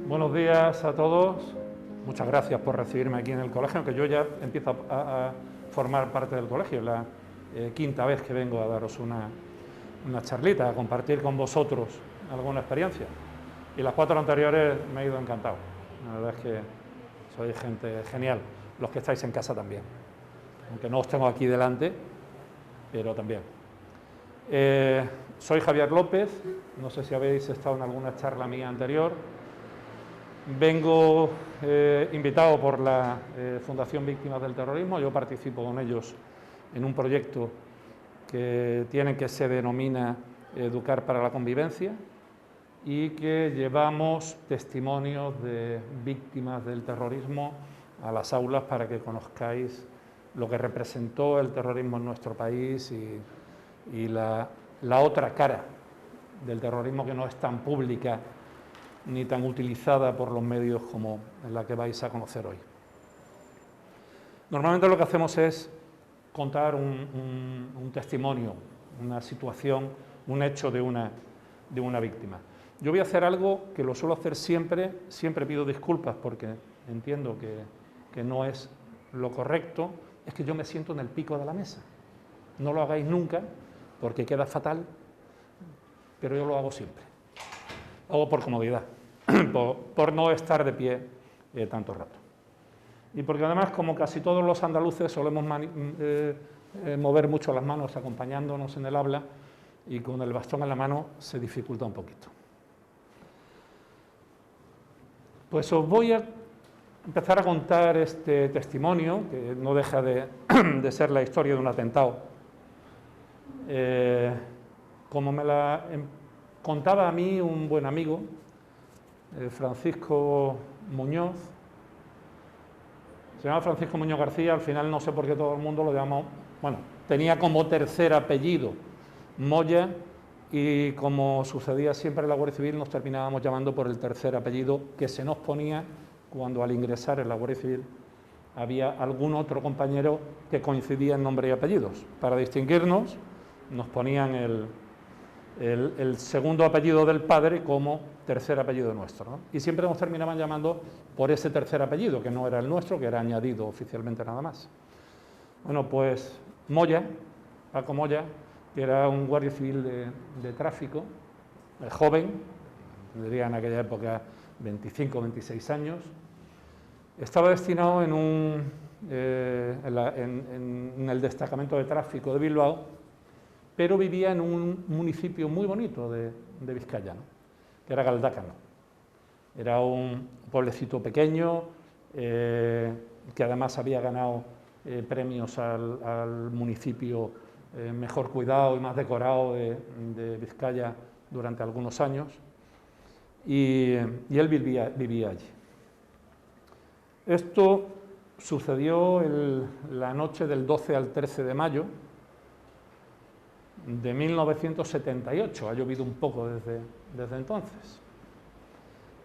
Buenos días a todos. Muchas gracias por recibirme aquí en el colegio, aunque yo ya empiezo a formar parte del colegio. Es la quinta vez que vengo a daros una charlita, a compartir con vosotros alguna experiencia. Y las 4 anteriores me he ido encantado. La verdad es que sois gente genial, los que estáis en casa también. Aunque no os tengo aquí delante, pero también. Soy Javier López, no sé si habéis estado en alguna charla mía anterior. Vengo invitado por la Fundación Víctimas del Terrorismo. Yo participo con ellos en un proyecto que se denomina Educar para la Convivencia y que llevamos testimonios de víctimas del terrorismo a las aulas para que conozcáis lo que representó el terrorismo en nuestro país y la otra cara del terrorismo, que no es tan pública ni tan utilizada por los medios como la que vais a conocer hoy. Normalmente lo que hacemos es contar un testimonio, una situación, un hecho de una víctima. Yo voy a hacer algo que lo suelo hacer siempre pido disculpas porque entiendo que no es lo correcto, es que yo me siento en el pico de la mesa. No lo hagáis nunca porque queda fatal, pero yo lo hago siempre. Lo hago por comodidad, por no estar de pie tanto rato. Y porque además, como casi todos los andaluces, solemos mover mucho las manos acompañándonos en el habla, y con el bastón en la mano se dificulta un poquito. Pues os voy a empezar a contar este testimonio, que no deja de ser la historia de un atentado. Como me la contaba a mí un buen amigo, Francisco Muñoz. Se llama Francisco Muñoz García, al final no sé por qué todo el mundo lo llamó, bueno, tenía como tercer apellido Moya, y como sucedía siempre en la Guardia Civil, nos terminábamos llamando por el tercer apellido que se nos ponía cuando al ingresar en la Guardia Civil había algún otro compañero que coincidía en nombre y apellidos. Para distinguirnos nos ponían el segundo apellido del padre como tercer apellido nuestro, ¿no? Y siempre nos terminaban llamando por ese tercer apellido, que no era el nuestro, que era añadido oficialmente nada más. Bueno, pues Moya, Paco Moya, que era un guardia civil de tráfico, joven, diría en aquella época 25 o 26 años, estaba destinado en el destacamento de tráfico de Bilbao, pero vivía en un municipio muy bonito de Vizcaya, ¿no?, que era Galdácano. Era un pueblecito pequeño, que además había ganado premios al municipio mejor cuidado y más decorado de Vizcaya durante algunos años, y él vivía allí. Esto sucedió la noche del 12 al 13 de mayo de 1978, ha llovido un poco desde entonces.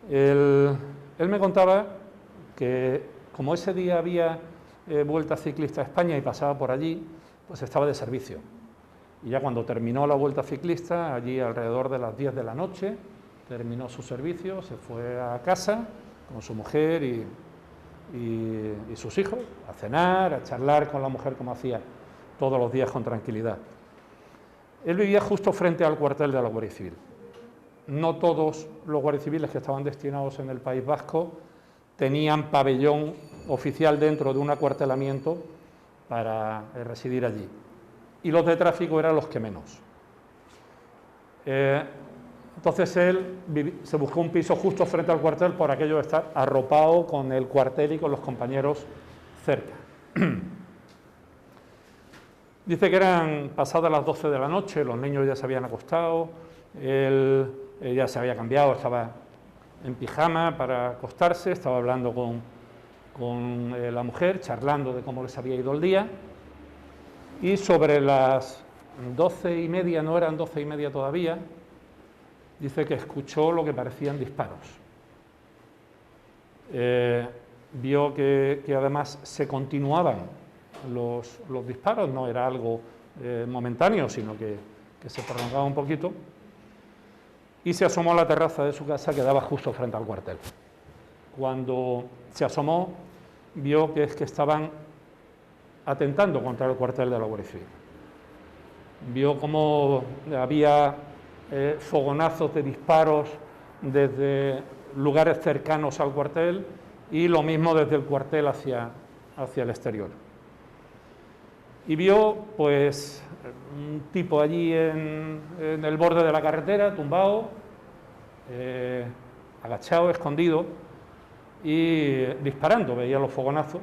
Él me contaba que, como ese día había Vuelta Ciclista a España y pasaba por allí, pues estaba de servicio. Y ya cuando terminó la Vuelta Ciclista, allí alrededor de las 10 de la noche, terminó su servicio, se fue a casa con su mujer y sus hijos, a cenar, a charlar con la mujer como hacía todos los días con tranquilidad. Él vivía justo frente al cuartel de la Guardia Civil. No todos los guardias civiles que estaban destinados en el País Vasco tenían pabellón oficial dentro de un acuartelamiento para residir allí. Y los de tráfico eran los que menos. Entonces él se buscó un piso justo frente al cuartel por aquello de estar arropado con el cuartel y con los compañeros cerca. Dice que eran pasadas las 12 de la noche, los niños ya se habían acostado, él ya se había cambiado, estaba en pijama para acostarse, estaba hablando con la mujer, charlando de cómo les había ido el día, y sobre las 12:30, no eran 12:30 todavía, dice que escuchó lo que parecían disparos. Vio que además se continuaban los disparos, no era algo momentáneo, sino que se prolongaba un poquito, y se asomó a la terraza de su casa que daba justo frente al cuartel. cuando se asomó, vio que estaban atentando contra el cuartel de la Guardia Civil. Vio cómo había fogonazos de disparos desde lugares cercanos al cuartel y lo mismo desde el cuartel hacia el exterior. Y vio, pues, un tipo allí en el borde de la carretera, tumbado, agachado, escondido y disparando. Veía los fogonazos.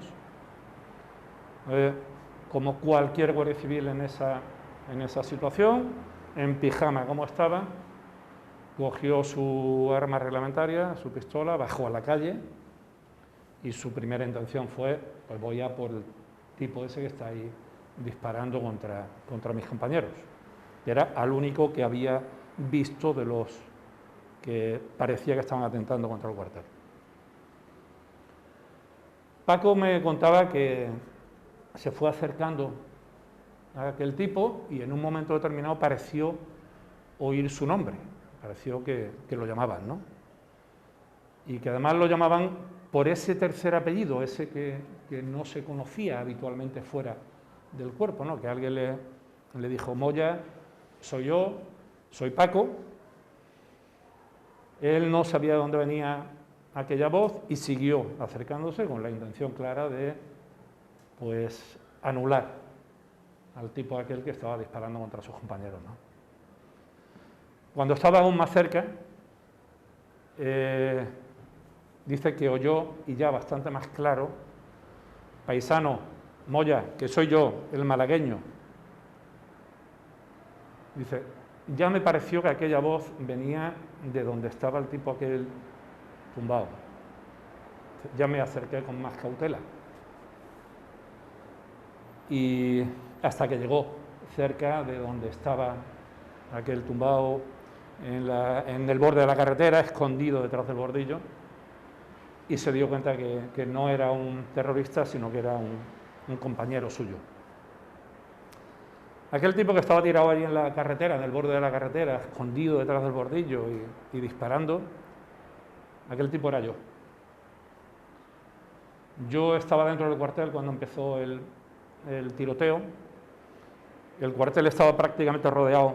Como cualquier guardia civil en esa situación, en pijama como estaba, cogió su arma reglamentaria, su pistola, bajó a la calle y su primera intención fue, pues voy a por el tipo ese que está ahí disparando contra mis compañeros. Que era al único que había visto de los que parecía que estaban atentando contra el cuartel. Paco me contaba que se fue acercando a aquel tipo y en un momento determinado pareció oír su nombre, pareció que lo llamaban, ¿no? Y que además lo llamaban por ese tercer apellido, ese que no se conocía habitualmente fuera del cuerpo, ¿no? Que alguien le dijo: Moya, soy yo, soy Paco. Él no sabía de dónde venía aquella voz y siguió acercándose con la intención clara de, pues, anular al tipo aquel que estaba disparando contra sus compañeros, ¿no? Cuando estaba aún más cerca, dice que oyó, y ya bastante más claro: paisano, Moya, que soy yo, el malagueño. Dice: ya me pareció que aquella voz venía de donde estaba el tipo aquel tumbado. Ya me acerqué con más cautela. Y hasta que llegó cerca de donde estaba aquel tumbado en el borde de la carretera, escondido detrás del bordillo, y se dio cuenta que no era un terrorista, sino que era un compañero suyo. Aquel tipo que estaba tirado allí en la carretera, en el borde de la carretera, escondido detrás del bordillo y disparando, aquel tipo era yo. Yo estaba dentro del cuartel cuando empezó el tiroteo. El cuartel estaba prácticamente rodeado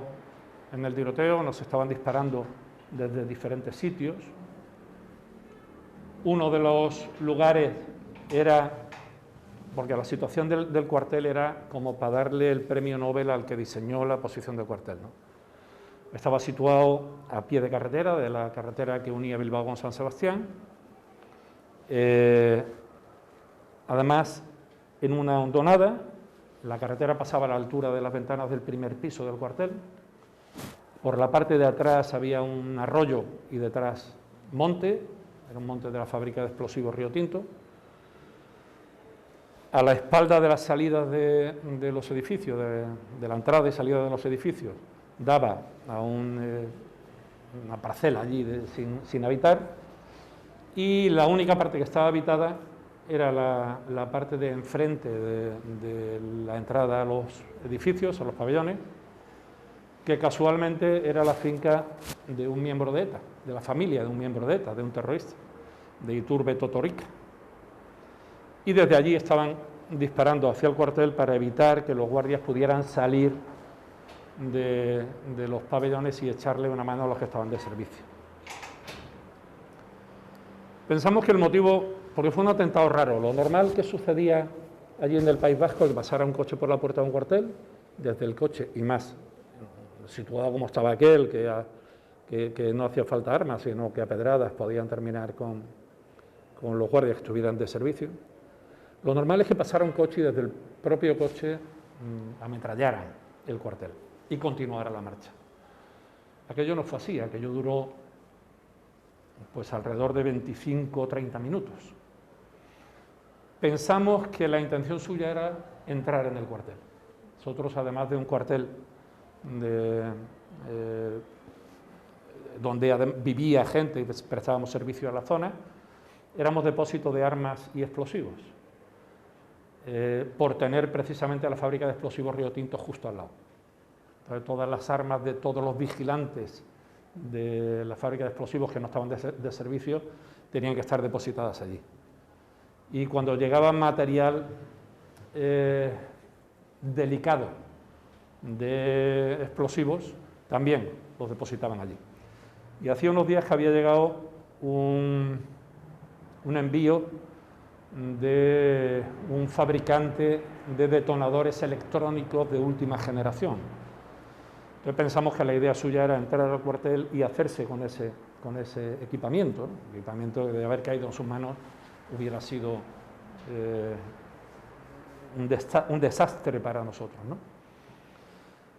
en el tiroteo, nos estaban disparando desde diferentes sitios. Uno de los lugares era, porque la situación del cuartel era como para darle el premio Nobel al que diseñó la posición del cuartel, ¿no? Estaba situado a pie de carretera, de la carretera que unía Bilbao con San Sebastián. Además, en una hondonada, la carretera pasaba a la altura de las ventanas del primer piso del cuartel. Por la parte de atrás había un arroyo y detrás monte, era un monte de la fábrica de explosivos Río Tinto. A la espalda de las salidas de los edificios, de la entrada y salida de los edificios, daba a una parcela allí sin habitar, y la única parte que estaba habitada era la parte de enfrente de la entrada a los edificios, a los pabellones, que casualmente era la finca de un miembro de ETA, de la familia de un miembro de ETA, de un terrorista, de Iturbe Totorica. Y desde allí estaban disparando hacia el cuartel para evitar que los guardias pudieran salir de los pabellones y echarle una mano a los que estaban de servicio. Pensamos que el motivo, porque fue un atentado raro, lo normal que sucedía allí en el País Vasco, que pasara un coche por la puerta de un cuartel, desde el coche, y más situado como estaba aquel, que no hacía falta armas, sino que a pedradas podían terminar con los guardias que estuvieran de servicio. Lo normal es que pasara un coche y desde el propio coche ametrallaran el cuartel y continuara la marcha. Aquello no fue así, aquello duró pues alrededor de 25 o 30 minutos. Pensamos que la intención suya era entrar en el cuartel. Nosotros, además de un cuartel donde vivía gente y prestábamos servicio a la zona, éramos depósito de armas y explosivos, por tener precisamente la fábrica de explosivos Río Tinto justo al lado. Entonces, todas las armas de todos los vigilantes de la fábrica de explosivos que no estaban de servicio tenían que estar depositadas allí. Y cuando llegaba material delicado de explosivos, también los depositaban allí. Y hacía unos días que había llegado un envío de un fabricante de detonadores electrónicos de última generación. Entonces pensamos que la idea suya era entrar al cuartel y hacerse con ese equipamiento, ¿no? El equipamiento que de haber caído en sus manos hubiera sido un desastre para nosotros, ¿no?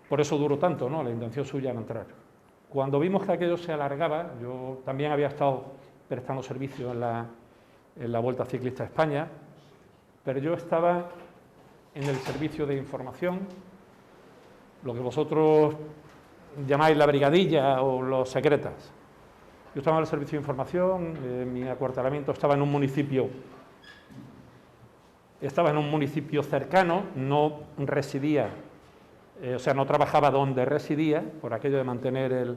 Por eso duró tanto, ¿no? La intención suya era entrar. Cuando vimos que aquello se alargaba, yo también había estado prestando servicio en la Vuelta Ciclista a España, pero yo estaba en el servicio de información, lo que vosotros llamáis la brigadilla o los secretas. Yo estaba en el servicio de información, mi acuartelamiento estaba en un municipio cercano, no residía, o sea, no trabajaba donde residía, por aquello de mantener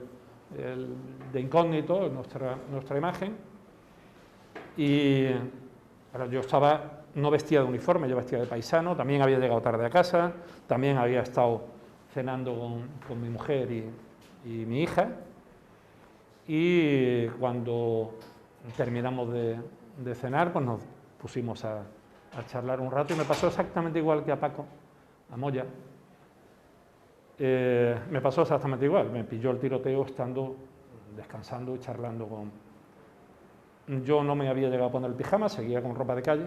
de incógnito nuestra imagen, y ahora yo estaba, no vestía de uniforme, yo vestía de paisano, también había llegado tarde a casa, también había estado cenando con mi mujer y mi hija, y cuando terminamos de cenar, pues nos pusimos a charlar un rato, y me pasó exactamente igual que a Paco, a Moya. Me pasó exactamente igual, me pilló el tiroteo estando descansando y charlando con... Yo no me había llegado a poner el pijama, seguía con ropa de calle,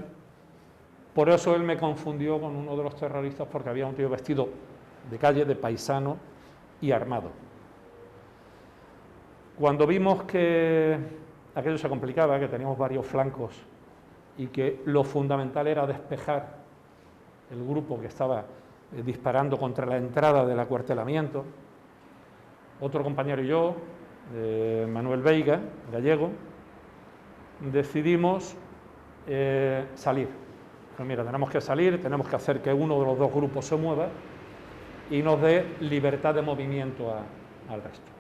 por eso él me confundió con uno de los terroristas, porque había un tío vestido de calle, de paisano y armado. Cuando vimos que aquello se complicaba, que teníamos varios flancos y que lo fundamental era despejar el grupo que estaba disparando contra la entrada del acuartelamiento, otro compañero y yo, Manuel Veiga, gallego, decidimos salir. Pues mira, tenemos que salir, tenemos que hacer que uno de los dos grupos se mueva y nos dé libertad de movimiento al resto,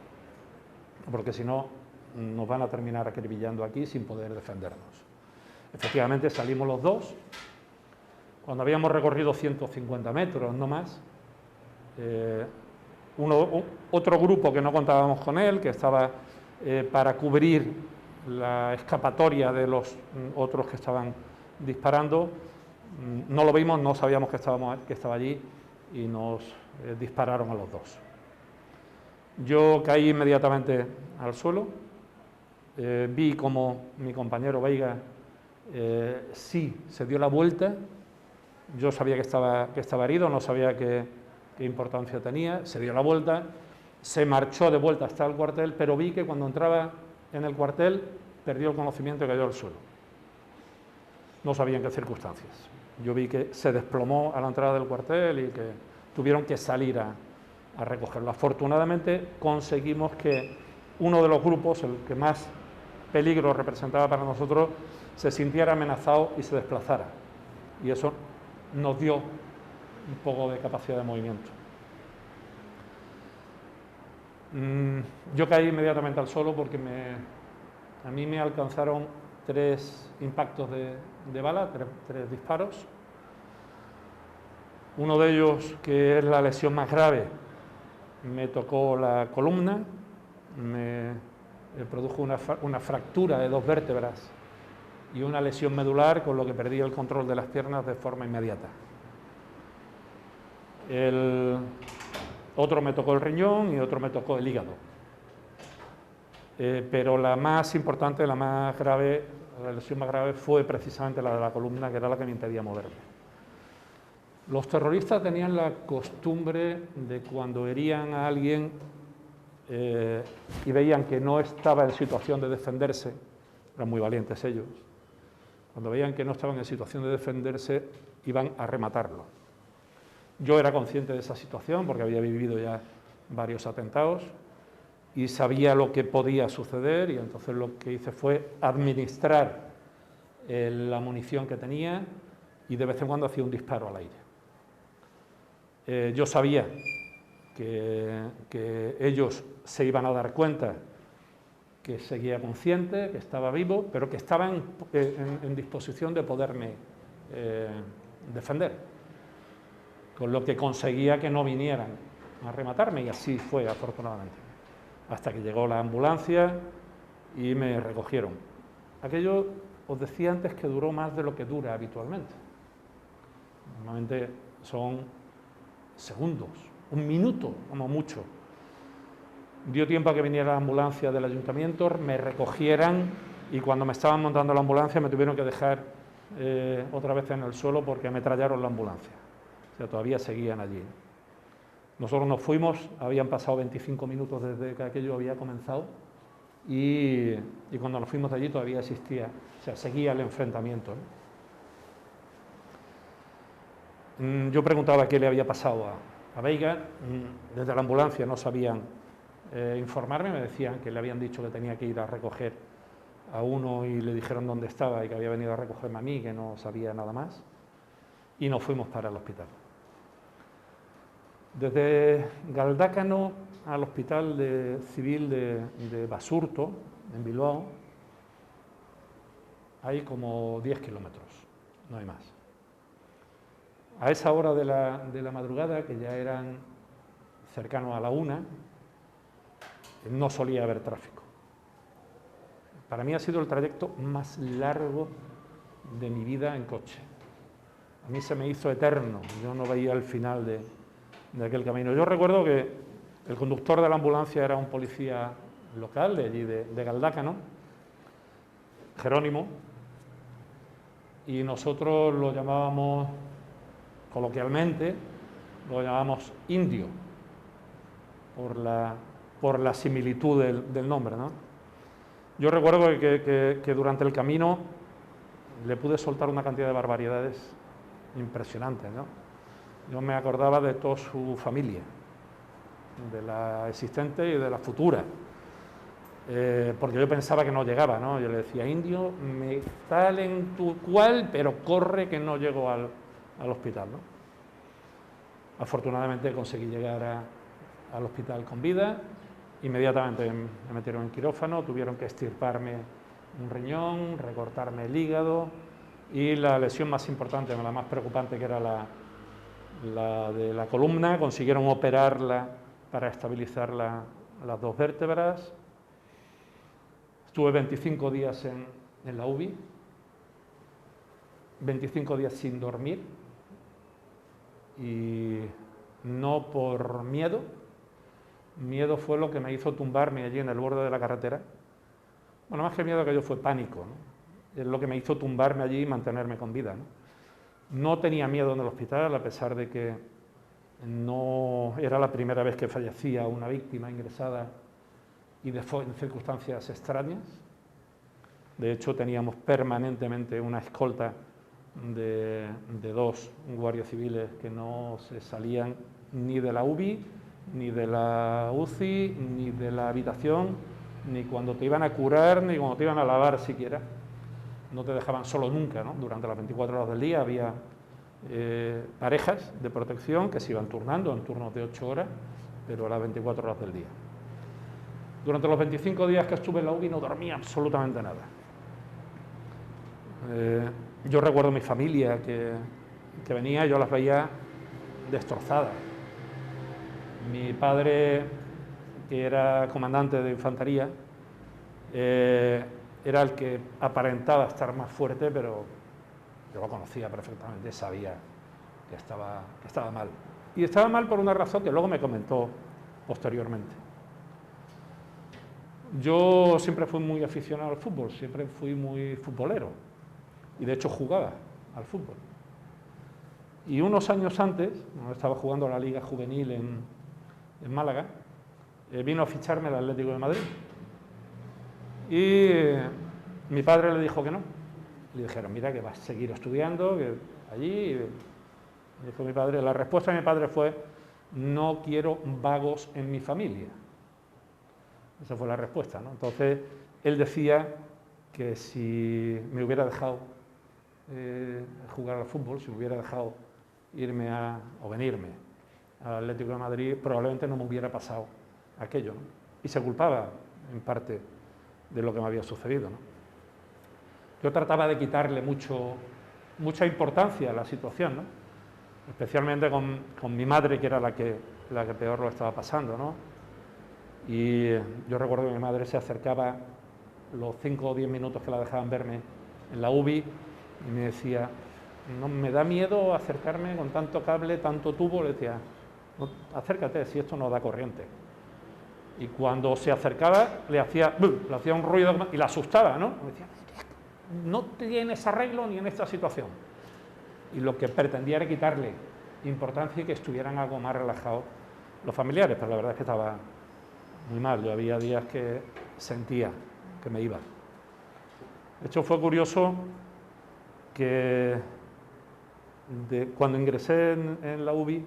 porque si no nos van a terminar acribillando aquí sin poder defendernos. Efectivamente salimos los dos. Cuando habíamos recorrido 150 metros, no más, otro grupo que no contábamos con él, que estaba para cubrir la escapatoria de los otros que estaban disparando, no lo vimos, no sabíamos que estaba allí y nos dispararon a los dos. Yo caí inmediatamente al suelo, vi como mi compañero Veiga sí se dio la vuelta. Yo sabía que estaba herido, no sabía qué importancia tenía, se dio la vuelta, se marchó de vuelta hasta el cuartel, pero vi que cuando entraba en el cuartel perdió el conocimiento y cayó al suelo. No sabía en qué circunstancias. Yo vi que se desplomó a la entrada del cuartel y que tuvieron que salir a recogerlo. Afortunadamente conseguimos que uno de los grupos, el que más peligro representaba para nosotros, se sintiera amenazado y se desplazara. Y eso nos dio un poco de capacidad de movimiento. Yo caí inmediatamente al suelo porque a mí me alcanzaron 3 impactos de bala, 3 disparos. Uno de ellos, que es la lesión más grave, me tocó la columna, me produjo una fractura de 2 vértebras y una lesión medular, con lo que perdí el control de las piernas de forma inmediata. Otro me tocó el riñón y otro me tocó el hígado. Pero la más importante, la lesión más grave fue precisamente la de la columna, que era la que me impedía moverme. Los terroristas tenían la costumbre de, cuando herían a alguien y veían que no estaba en situación de defenderse, eran muy valientes ellos, cuando veían que no estaban en situación de defenderse, iban a rematarlo. Yo era consciente de esa situación porque había vivido ya varios atentados y sabía lo que podía suceder, y entonces lo que hice fue administrar la munición que tenía y de vez en cuando hacía un disparo al aire. Yo sabía que ellos se iban a dar cuenta que seguía consciente, que estaba vivo, pero que estaba en disposición de poderme defender, con lo que conseguía que no vinieran a rematarme, y así fue, afortunadamente, hasta que llegó la ambulancia y me recogieron. Aquello, os decía antes, que duró más de lo que dura habitualmente. Normalmente son segundos, un minuto como mucho. Dio tiempo a que viniera la ambulancia del ayuntamiento, me recogieran, y cuando me estaban montando la ambulancia me tuvieron que dejar otra vez en el suelo porque me trallaron la ambulancia. O sea, todavía seguían allí. Nosotros nos fuimos, habían pasado 25 minutos desde que aquello había comenzado, y cuando nos fuimos de allí todavía existía, o sea, seguía el enfrentamiento, ¿no? Yo preguntaba qué le había pasado a Veiga. Desde la ambulancia no sabían informarme, me decían que le habían dicho que tenía que ir a recoger a uno y le dijeron dónde estaba y que había venido a recogerme a mí, que no sabía nada más, y nos fuimos para el hospital. Desde Galdácano al hospital civil de Basurto, en Bilbao, hay como 10 kilómetros, no hay más. A esa hora de la madrugada, que ya eran cercanos a la 1, no solía haber tráfico. Para mí ha sido el trayecto más largo de mi vida en coche. A mí se me hizo eterno, yo no veía el final de aquel camino. Yo recuerdo que el conductor de la ambulancia era un policía local de allí, de Galdácano, Jerónimo, y nosotros lo llamábamos, coloquialmente, lo llamábamos indio, por la similitud del nombre, ¿no? Yo recuerdo que durante el camino le pude soltar una cantidad de barbaridades impresionantes, ¿no? Yo me acordaba de toda su familia, de la existente y de la futura, porque yo pensaba que no llegaba, ¿no? Yo le decía, indio, me tal en tu cual, pero corre que no llego al hospital, ¿no? Afortunadamente conseguí llegar al hospital con vida. Inmediatamente me metieron en quirófano, tuvieron que extirparme un riñón, recortarme el hígado, y la lesión más importante, la más preocupante, que era la de la columna, consiguieron operarla para estabilizar las dos vértebras. Estuve 25 días en la UBI, 25 días sin dormir, y no por miedo. Miedo fue lo que me hizo tumbarme allí en el borde de la carretera. Bueno, más que miedo, que yo fue pánico, ¿no? Es lo que me hizo tumbarme allí y mantenerme con vida, ¿no? No tenía miedo en el hospital, a pesar de que no era la primera vez que fallecía una víctima ingresada y en circunstancias extrañas. De hecho, teníamos permanentemente una escolta de 2 guardias civiles que no se salían ni de la UBI, ni de la UCI, ni de la habitación, ni cuando te iban a curar, ni cuando te iban a lavar siquiera. No te dejaban solo nunca, ¿no? Durante las 24 horas del día había parejas de protección que se iban turnando en turnos de 8 horas, pero a las 24 horas del día. Durante los 25 días que estuve en la UBI no dormía absolutamente nada. Yo recuerdo mi familia que venía, yo las veía destrozadas. Mi padre, que era comandante de infantería, era el que aparentaba estar más fuerte, pero yo lo conocía perfectamente, sabía que estaba mal. Y estaba mal por una razón que luego me comentó posteriormente. Yo siempre fui muy aficionado al fútbol, siempre fui muy futbolero, y de hecho jugaba al fútbol. Y unos años antes, cuando estaba jugando a la Liga Juvenil en Málaga, vino a ficharme el Atlético de Madrid. Y mi padre le dijo que no. Le dijeron, mira, que vas a seguir estudiando, que allí. Y dijo mi padre, la respuesta de mi padre fue, no quiero vagos en mi familia. Esa fue la respuesta, ¿no? Entonces, él decía que si me hubiera dejado jugar al fútbol, si me hubiera dejado irme o venirme al Atlético de Madrid, probablemente no me hubiera pasado aquello, ¿no? Y se culpaba, en parte, de lo que me había sucedido, ¿no? Yo trataba de quitarle mucha importancia a la situación, ¿no? Especialmente con mi madre, que era la que peor lo estaba pasando, ¿no? Y yo recuerdo que mi madre se acercaba los 5 o 10 minutos que la dejaban verme en la UBI y me decía, no, me da miedo acercarme con tanto cable, tanto tubo. Le decía, no, acércate, si esto no da corriente. Y cuando se acercaba le hacía un ruido y la asustaba, ¿no? Me decía, no tienes arreglo ni en esta situación. Y lo que pretendía era quitarle importancia y que estuvieran algo más relajados los familiares, pero la verdad es que estaba muy mal. Yo había días que sentía que me iba. De hecho, fue curioso que cuando ingresé en la UBI,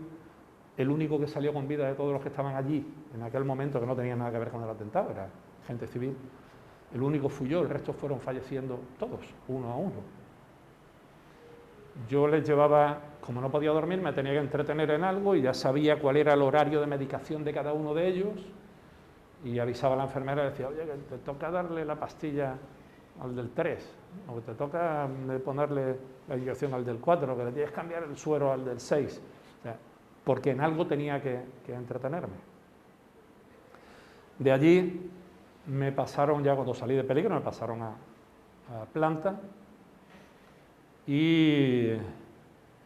el único que salió con vida de todos los que estaban allí, en aquel momento, que no tenía nada que ver con el atentado, era gente civil, el único fui yo, el resto fueron falleciendo todos, uno a uno. Yo les llevaba, como no podía dormir, me tenía que entretener en algo y ya sabía cuál era el horario de medicación de cada uno de ellos y avisaba a la enfermera y decía, oye, que te toca darle la pastilla al del 3, o que te toca ponerle la inyección al del 4, que le tienes que cambiar el suero al del 6, o sea, porque en algo tenía que entretenerme. De allí me pasaron, ya cuando salí de peligro, me pasaron a planta, y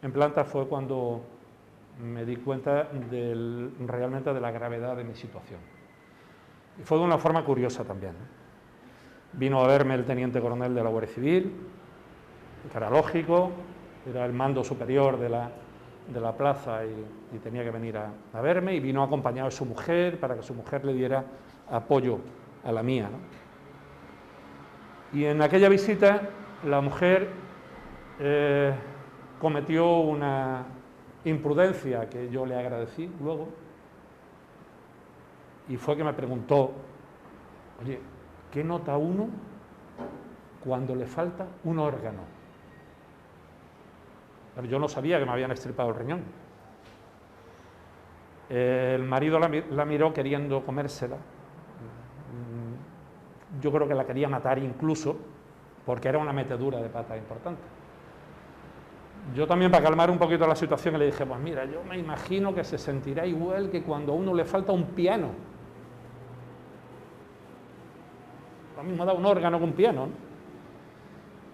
en planta fue cuando me di cuenta realmente de la gravedad de mi situación. Y fue de una forma curiosa también, ¿no? Vino a verme el teniente coronel de la Guardia Civil, que era lógico, era el mando superior de la plaza y tenía que venir a verme, y vino acompañado de su mujer para que su mujer le diera apoyo a la mía, ¿no? Y en aquella visita la mujer cometió una imprudencia que yo le agradecí luego, y fue que me preguntó, oye, ¿qué nota uno cuando le falta un órgano? Pero yo no sabía que me habían extirpado el riñón. El marido la miró queriendo comérsela. Yo creo que la quería matar incluso, porque era una metedura de pata importante. Yo también, para calmar un poquito la situación, le dije, pues mira, yo me imagino que se sentirá igual que cuando a uno le falta un piano. Lo mismo da un órgano que un piano, ¿no?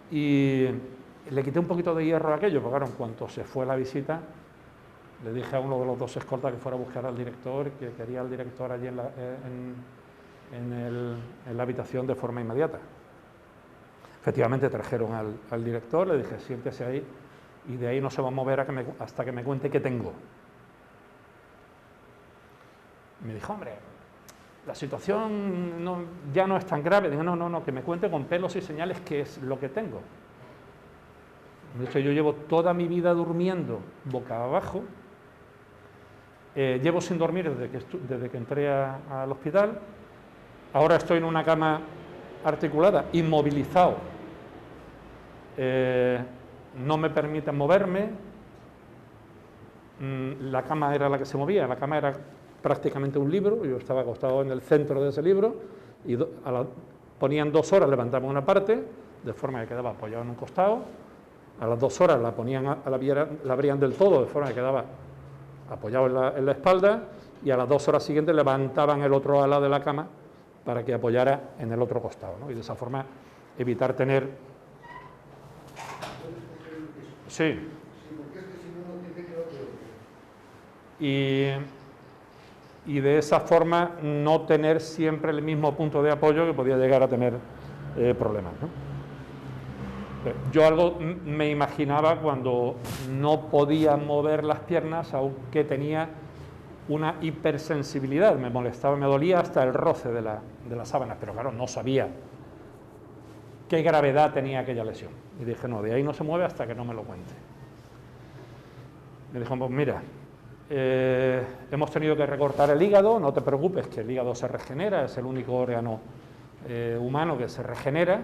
Y le quité un poquito de hierro a aquello, porque claro, en cuanto se fue la visita, le dije a uno de los dos escoltas que fuera a buscar al director, que quería al director allí en la habitación de forma inmediata. Efectivamente trajeron al director, le dije, siéntese ahí, y de ahí no se va a mover hasta que me cuente qué tengo. Y me dijo, hombre, la situación ya no es tan grave. Digo, no, que me cuente con pelos y señales qué es lo que tengo. De hecho, yo llevo toda mi vida durmiendo boca abajo, llevo sin dormir desde que entré al hospital, ahora estoy en una cama articulada, inmovilizado, no me permiten moverme, la cama era la que se movía, la cama era prácticamente un libro, yo estaba acostado en el centro de ese libro y ponían 2 horas, levantaban una parte, de forma que quedaba apoyado en un costado, a las 2 horas la abrían del todo, de forma que quedaba apoyado en la espalda, y a las 2 horas siguientes levantaban el otro ala de la cama para que apoyara en el otro costado, ¿no? Y de esa forma evitar tener... Sí. Y de esa forma no tener siempre el mismo punto de apoyo, que podía llegar a tener problemas, ¿no? Yo algo me imaginaba cuando no podía mover las piernas, aunque tenía una hipersensibilidad, me molestaba, me dolía hasta el roce de las sábanas, pero claro, no sabía qué gravedad tenía aquella lesión. Y dije, no, de ahí no se mueve hasta que no me lo cuente. Me dijo, pues mira, hemos tenido que recortar el hígado, no te preocupes, que el hígado se regenera, es el único órgano humano que se regenera,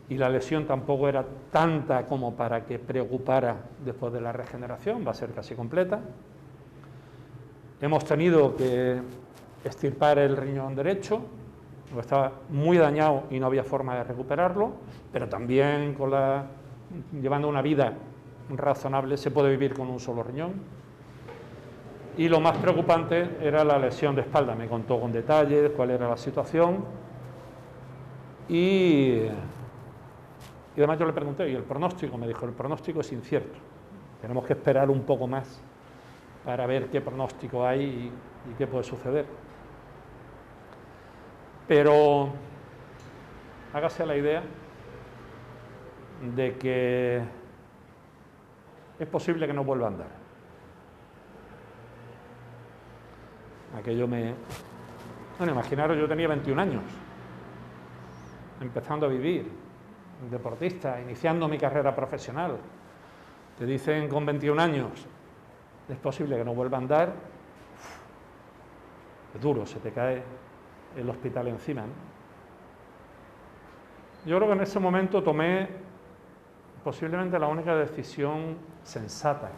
y la lesión tampoco era tanta como para que preocupara después de la regeneración, va a ser casi completa. Hemos tenido que extirpar el riñón derecho, estaba muy dañado y no había forma de recuperarlo, pero también llevando una vida razonable se puede vivir con un solo riñón. Y lo más preocupante era la lesión de espalda. Me contó con detalle cuál era la situación y además yo le pregunté, ¿y el pronóstico? Me dijo, el pronóstico es incierto. Tenemos que esperar un poco más para ver qué pronóstico hay y qué puede suceder. Pero hágase la idea de que es posible que no vuelva a andar. Bueno, imaginaros, yo tenía 21 años, empezando a vivir, deportista, iniciando mi carrera profesional. Te dicen con 21 años, es posible que no vuelva a andar, es duro, se te cae el hospital encima, ¿no? Yo creo que en ese momento tomé posiblemente la única decisión sensata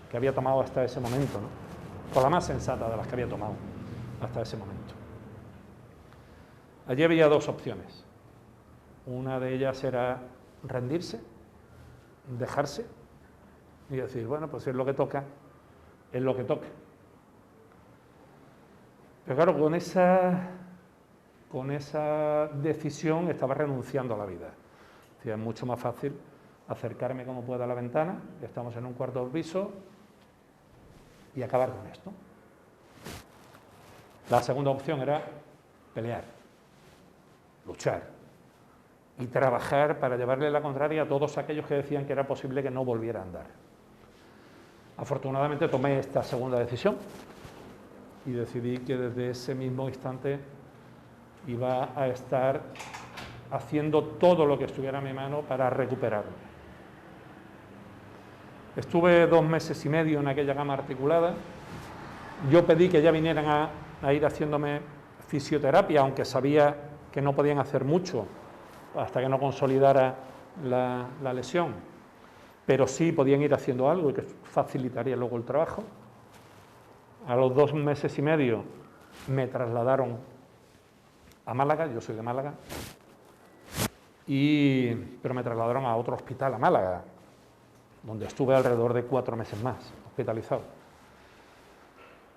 que había tomado hasta ese momento, ¿no? O la más sensata de las que había tomado hasta ese momento. Allí había dos opciones. Una de ellas era rendirse, dejarse y decir, bueno, pues si es lo que toca, es lo que toca. Pero claro, con esa decisión estaba renunciando a la vida. Es mucho más fácil acercarme como pueda a la ventana, estamos en un cuarto piso, y acabar con esto. La segunda opción era pelear, luchar y trabajar para llevarle la contraria a todos aquellos que decían que era posible que no volviera a andar. Afortunadamente tomé esta segunda decisión y decidí que desde ese mismo instante iba a estar haciendo todo lo que estuviera en mi mano para recuperarme. Estuve 2 meses y medio en aquella cama articulada. Yo pedí que ya vinieran a ir haciéndome fisioterapia, aunque sabía que no podían hacer mucho hasta que no consolidara la lesión, pero sí podían ir haciendo algo y que facilitaría luego el trabajo. A los 2 meses y medio me trasladaron a Málaga, yo soy de Málaga, pero me trasladaron a otro hospital, a Málaga, donde estuve alrededor de 4 meses más, hospitalizado.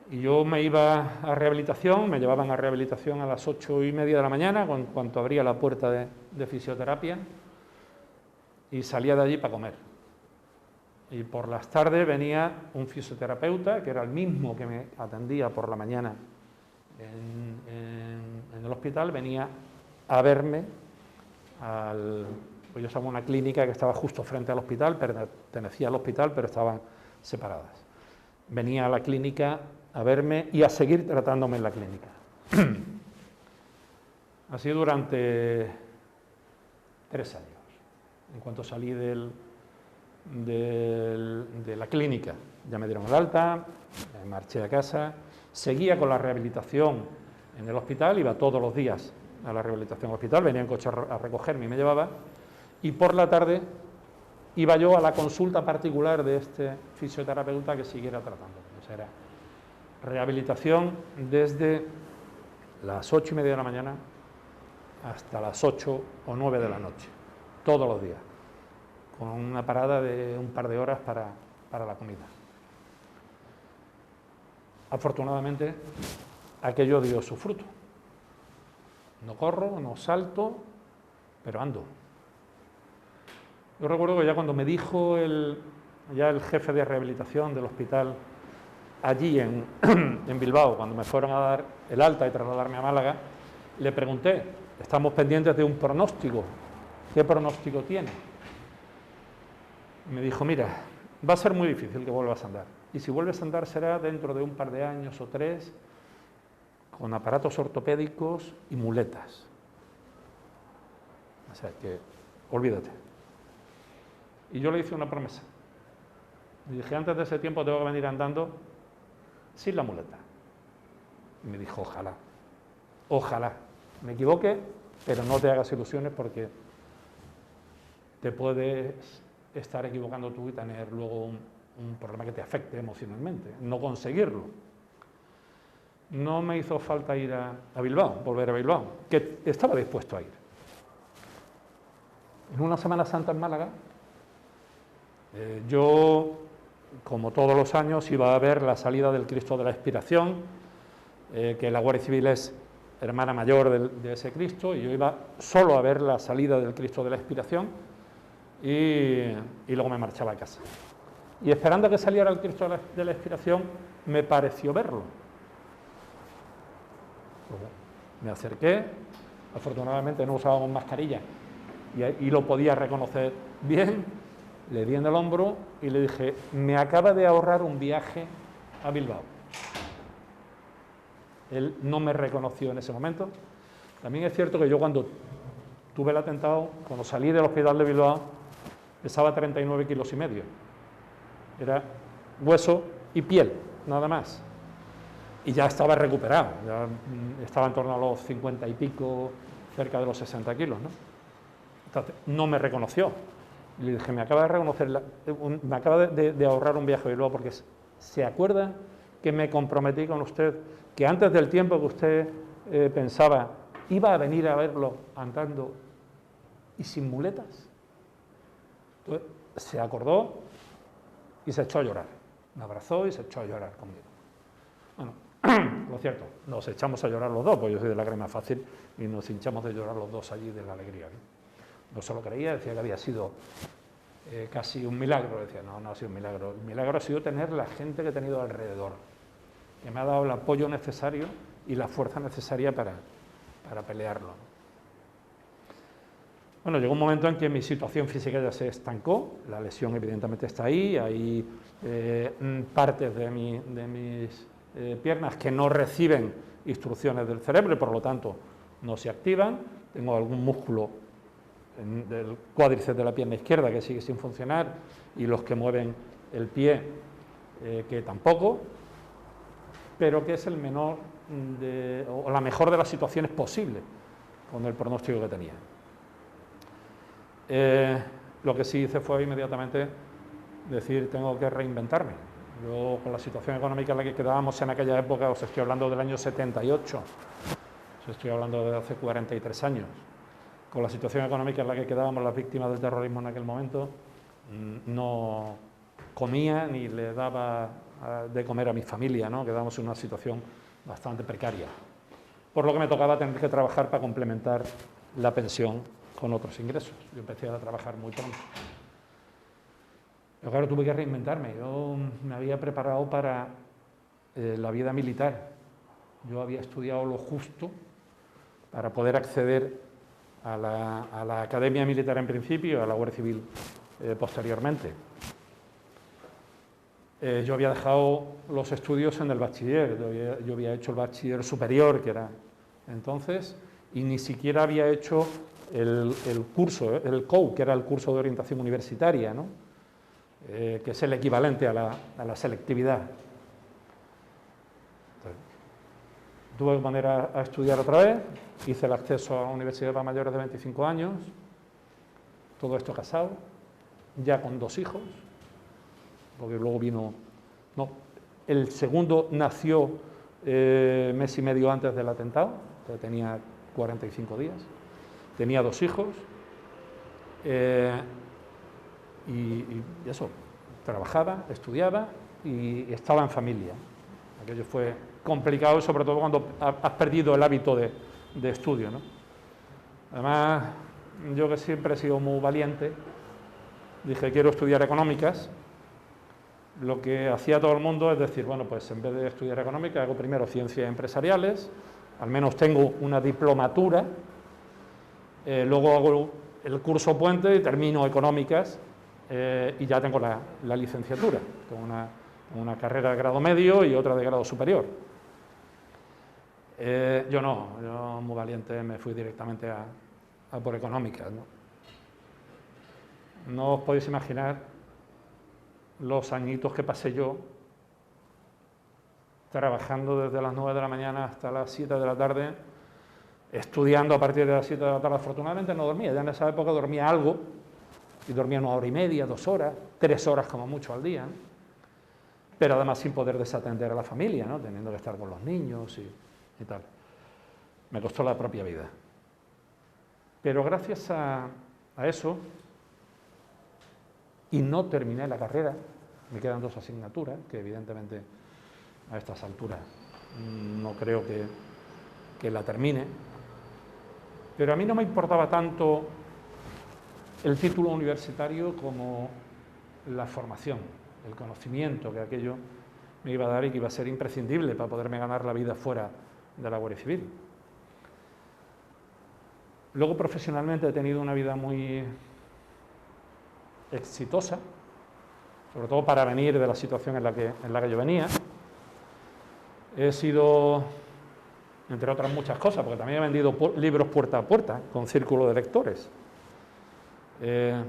Y yo me iba a rehabilitación, me llevaban a rehabilitación a las 8:30 de la mañana, en cuanto abría la puerta de fisioterapia, y salía de allí para comer. Y por las tardes venía un fisioterapeuta, que era el mismo que me atendía por la mañana en el hospital, venía a verme pues yo estaba en una clínica que estaba justo frente al hospital, pertenecía al hospital, pero estaban separadas. Venía a la clínica a verme y a seguir tratándome en la clínica. Así durante 3 años. En cuanto salí de la clínica, ya me dieron el alta, me marché a casa, seguía con la rehabilitación en el hospital, iba todos los días a la rehabilitación al hospital, venía en coche a recogerme y me llevaba, y por la tarde iba yo a la consulta particular de este fisioterapeuta que siguiera tratándome. O sea, era rehabilitación desde las 8:30 de la mañana hasta las 8 o 9 de la noche, todos los días, con una parada de un par de horas para la comida. Afortunadamente, aquello dio su fruto. No corro, no salto, pero ando. Yo recuerdo que ya cuando me dijo el jefe de rehabilitación del hospital allí en Bilbao, cuando me fueron a dar el alta y trasladarme a Málaga, le pregunté, estamos pendientes de un pronóstico, ¿qué pronóstico tiene? Y me dijo, mira, va a ser muy difícil que vuelvas a andar, y si vuelves a andar será dentro de un par de años o 3, con aparatos ortopédicos y muletas. O sea que, olvídate. Y yo le hice una promesa. Le dije, antes de ese tiempo tengo que venir andando sin la muleta. Y me dijo, ojalá, ojalá. Me equivoque, pero no te hagas ilusiones porque te puedes estar equivocando tú y tener luego un problema que te afecte emocionalmente, no conseguirlo. no me hizo falta ir a Bilbao, volver a Bilbao, que estaba dispuesto a ir. En una Semana Santa en Málaga, yo, como todos los años, iba a ver la salida del Cristo de la Expiración, que la Guardia Civil es hermana mayor de ese Cristo, y yo iba solo a ver la salida del Cristo de la Expiración y luego me marchaba a casa. Y esperando a que saliera el Cristo de la Expiración, me pareció verlo. Me acerqué, afortunadamente no usábamos mascarilla y lo podía reconocer bien, le di en el hombro y le dije, me acaba de ahorrar un viaje a Bilbao. Él no me reconoció en ese momento. También es cierto que yo cuando tuve el atentado, cuando salí del hospital de Bilbao, pesaba 39,5 kilos. Era hueso y piel, nada más. Y ya estaba recuperado, ya estaba en torno a los 50 y pico, cerca de los 60 kilos, ¿no? Entonces, no me reconoció. Y le dije, me acaba de reconocer, me acaba de ahorrar un viaje a Bilbao, porque se acuerda que me comprometí con usted, que antes del tiempo que usted pensaba, iba a venir a verlo andando y sin muletas. Entonces, se acordó y se echó a llorar. Me abrazó y se echó a llorar conmigo. Bueno, lo cierto, nos echamos a llorar los dos, pues yo soy de lágrima fácil y nos hinchamos de llorar los dos allí de la alegría, ¿no? No se lo creía, decía que había sido casi un milagro. Decía, no ha sido un milagro. El milagro ha sido tener la gente que he tenido alrededor, que me ha dado el apoyo necesario y la fuerza necesaria para pelearlo. Bueno, llegó un momento en que mi situación física ya se estancó, la lesión evidentemente está ahí, hay partes de mis piernas que no reciben instrucciones del cerebro y por lo tanto no se activan, tengo algún músculo del cuádriceps de la pierna izquierda que sigue sin funcionar y los que mueven el pie que tampoco, pero que es el menor o la mejor de las situaciones posibles con el pronóstico que tenía. Lo que sí hice fue inmediatamente decir, tengo que reinventarme. Yo, con la situación económica en la que quedábamos en aquella época, os estoy hablando del año 78, os estoy hablando de hace 43 años, con la situación económica en la que quedábamos las víctimas del terrorismo en aquel momento, no comía ni le daba de comer a mi familia, ¿no? Quedábamos en una situación bastante precaria, por lo que me tocaba tener que trabajar para complementar la pensión con otros ingresos. Yo empecé a trabajar muy pronto. Pero claro, tuve que reinventarme. Yo me había preparado para la vida militar. Yo había estudiado lo justo para poder acceder a la Academia Militar en principio y a la Guardia Civil posteriormente. Yo había dejado los estudios en el bachiller. Yo había hecho el bachiller superior, que era entonces, y ni siquiera había hecho el curso, el COU, que era el curso de orientación universitaria, ¿no? Que es el equivalente a la selectividad. Entonces, tuve que poner a estudiar otra vez, hice el acceso a la universidad para mayores de 25 años, todo esto casado, ya con 2 hijos, porque luego vino... No, el segundo nació mes y medio antes del atentado, tenía 45 días, tenía 2 hijos, y eso, trabajaba, estudiaba y estaba en familia. Aquello fue complicado, sobre todo cuando has perdido el hábito de estudio, ¿no? Además, yo que siempre he sido muy valiente, dije, quiero estudiar económicas. Lo que hacía todo el mundo es decir, bueno, pues en vez de estudiar económicas, hago primero ciencias empresariales, al menos tengo una diplomatura, luego hago el curso puente y termino económicas, y ya tengo la licenciatura, tengo una carrera de grado medio y otra de grado superior. Yo no, yo muy valiente me fui directamente a por económicas, ¿no? No os podéis imaginar los añitos que pasé yo trabajando desde las 9 de la mañana hasta las 7 de la tarde, estudiando a partir de las 7 de la tarde. Afortunadamente no dormía, ya en esa época dormía algo, y dormía 1 hora y media, 2 horas, 3 horas como mucho al día, ¿no? pero además sin poder desatender a la familia, ¿no? Teniendo que estar con los niños y tal. Me costó la propia vida. Pero gracias a eso, y no terminé la carrera, me quedan 2 asignaturas, que evidentemente a estas alturas no creo que la termine, pero a mí no me importaba tanto el título universitario como la formación, el conocimiento que aquello me iba a dar y que iba a ser imprescindible para poderme ganar la vida fuera de la Guardia Civil. Luego, profesionalmente, he tenido una vida muy exitosa, sobre todo para venir de la situación en la que yo venía. He sido, entre otras muchas cosas, porque también he vendido libros puerta a puerta, con círculo de lectores. Pero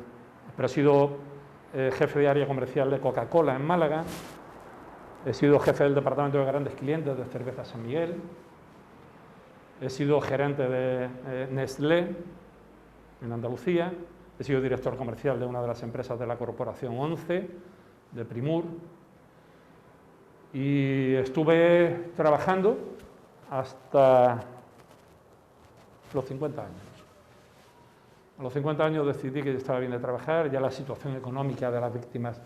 he sido jefe de área comercial de Coca-Cola en Málaga, he sido jefe del departamento de grandes clientes de Cerveza San Miguel, he sido gerente de Nestlé en Andalucía, he sido director comercial de una de las empresas de la Corporación 11, de Primur, y estuve trabajando hasta los 50 años. A los 50 años decidí que estaba bien de trabajar, ya la situación económica de las víctimas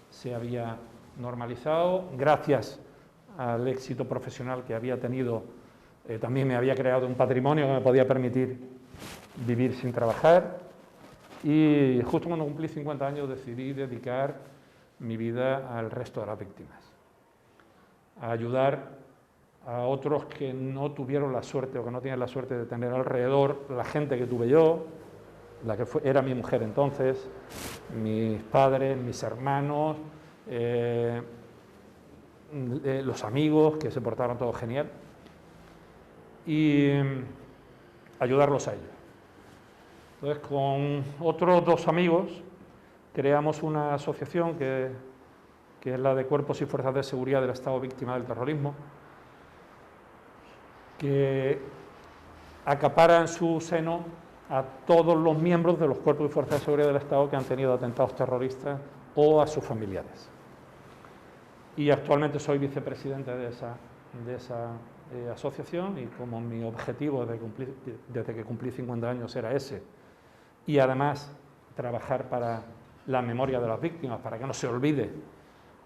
se había normalizado, gracias al éxito profesional que había tenido, también me había creado un patrimonio que me podía permitir vivir sin trabajar, y justo cuando cumplí 50 años decidí dedicar mi vida al resto de las víctimas, a ayudar a otros que no tuvieron la suerte o que no tienen la suerte de tener alrededor la gente que tuve yo, la que era mi mujer entonces, mis padres, mis hermanos, los amigos que se portaron todos genial, y ayudarlos a ellos. Entonces, con otros 2 amigos creamos una asociación que es la de Cuerpos y Fuerzas de Seguridad del Estado Víctima del Terrorismo, que acapara en su seno a todos los miembros de los Cuerpos y Fuerzas de Seguridad del Estado que han tenido atentados terroristas o a sus familiares. Y actualmente soy vicepresidente de esa asociación, y como mi objetivo desde que cumplí 50 años era ese, y además trabajar para la memoria de las víctimas, para que no se olvide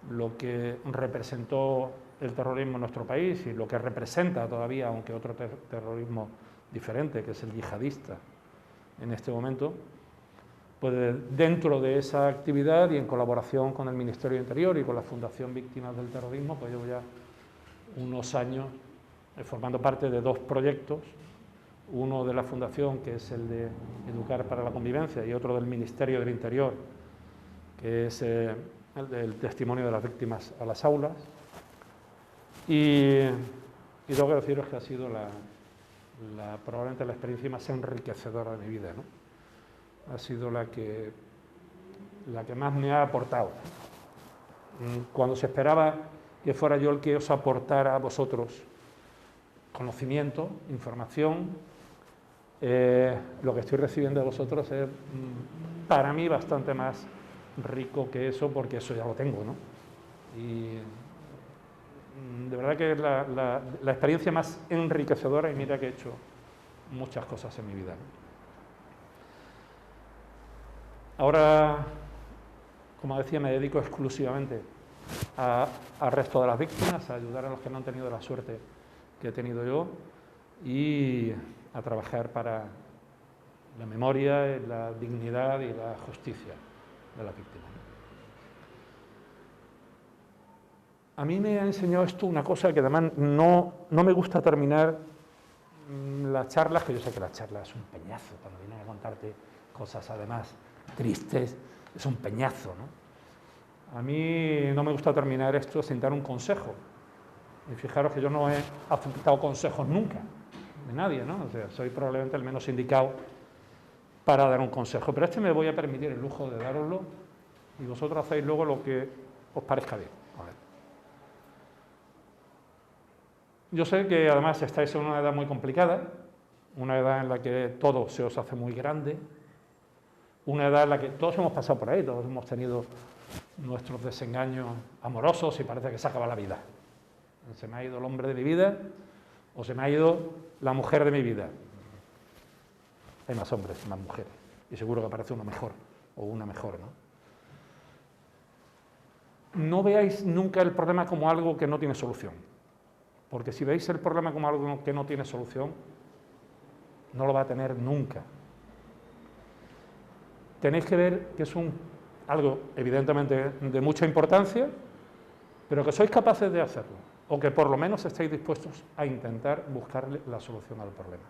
lo que representó el terrorismo en nuestro país y lo que representa todavía, aunque otro terrorismo diferente, que es el yihadista en este momento, pues dentro de esa actividad y en colaboración con el Ministerio de Interior y con la Fundación Víctimas del Terrorismo, pues llevo ya unos años formando parte de 2 proyectos, uno de la Fundación, que es el de Educar para la Convivencia, y otro del Ministerio del Interior, que es el del testimonio de las víctimas a las aulas. Y tengo que deciros que ha sido probablemente la experiencia más enriquecedora de mi vida, ¿no? Ha sido la que más me ha aportado. Cuando se esperaba que fuera yo el que os aportara a vosotros conocimiento, información, lo que estoy recibiendo de vosotros es para mí bastante más rico que eso, porque eso ya lo tengo, ¿no? Y de verdad que es la experiencia más enriquecedora, y mira que he hecho muchas cosas en mi vida, ¿no? Ahora, como decía, me dedico exclusivamente al resto de las víctimas, a ayudar a los que no han tenido la suerte que he tenido yo, y a trabajar para la memoria, la dignidad y la justicia de las víctimas. A mí me ha enseñado esto una cosa que además no me gusta terminar las charlas, que yo sé que las charlas es un peñazo, cuando vienen a contarte cosas además tristes, es un peñazo, ¿no? A mí no me gusta terminar esto sin dar un consejo. Y fijaros que yo no he aceptado consejos nunca, de nadie, ¿no? O sea, soy probablemente el menos indicado para dar un consejo, pero me voy a permitir el lujo de daroslo, y vosotros hacéis luego lo que os parezca bien. A ver. Yo sé que además estáis en una edad muy complicada, una edad en la que todo se os hace muy grande, una edad en la que todos hemos pasado por ahí, todos hemos tenido nuestros desengaños amorosos y parece que se acaba la vida. Se me ha ido el hombre de mi vida o se me ha ido la mujer de mi vida. Hay más hombres, más mujeres, y seguro que aparece uno mejor o una mejor, ¿no? No veáis nunca el problema como algo que no tiene solución, porque si veis el problema como algo que no tiene solución, no lo va a tener nunca. Tenéis que ver que es algo evidentemente de mucha importancia, pero que sois capaces de hacerlo, o que por lo menos estáis dispuestos a intentar buscarle la solución al problema.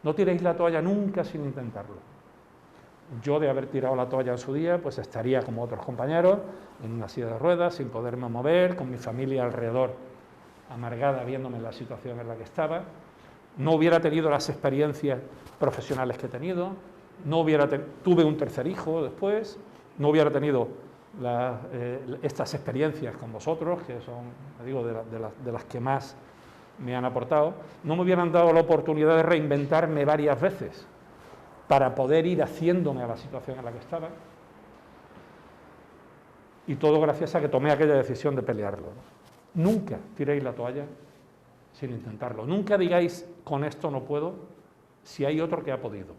No tiréis la toalla nunca sin intentarlo. Yo, de haber tirado la toalla en su día, pues estaría como otros compañeros, en una silla de ruedas, sin poderme mover, con mi familia alrededor, amargada, viéndome la situación en la que estaba. No hubiera tenido las experiencias profesionales que he tenido, tuve un tercer hijo después, no hubiera tenido estas experiencias con vosotros, que son, digo, de las que más me han aportado. No me hubieran dado la oportunidad de reinventarme varias veces para poder ir haciéndome a la situación en la que estaba. Y todo gracias a que tomé aquella decisión de pelearlo, ¿no? Nunca tiréis la toalla sin intentarlo. Nunca digáis, con esto no puedo, si hay otro que ha podido.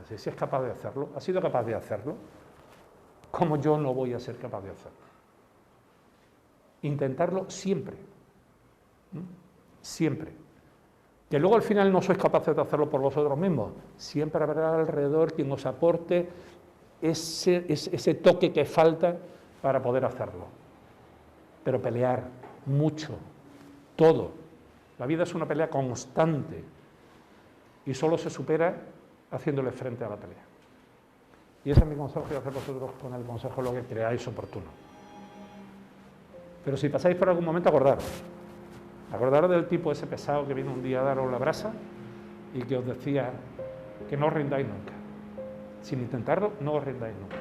Si es capaz de hacerlo, ha sido capaz de hacerlo, ¿cómo yo no voy a ser capaz de hacerlo? Intentarlo siempre. Siempre. Que luego al final no sois capaces de hacerlo por vosotros mismos. Siempre habrá alrededor quien os aporte ese toque que falta para poder hacerlo. Pero pelear mucho, todo. La vida es una pelea constante y solo se supera haciéndole frente a la pelea. Y ese es mi consejo, y hacer vosotros con el consejo lo que creáis oportuno. Pero si pasáis por algún momento, acordaros del tipo ese pesado que vino un día a daros la brasa y que os decía que no os rindáis nunca. Sin intentarlo, no os rindáis nunca.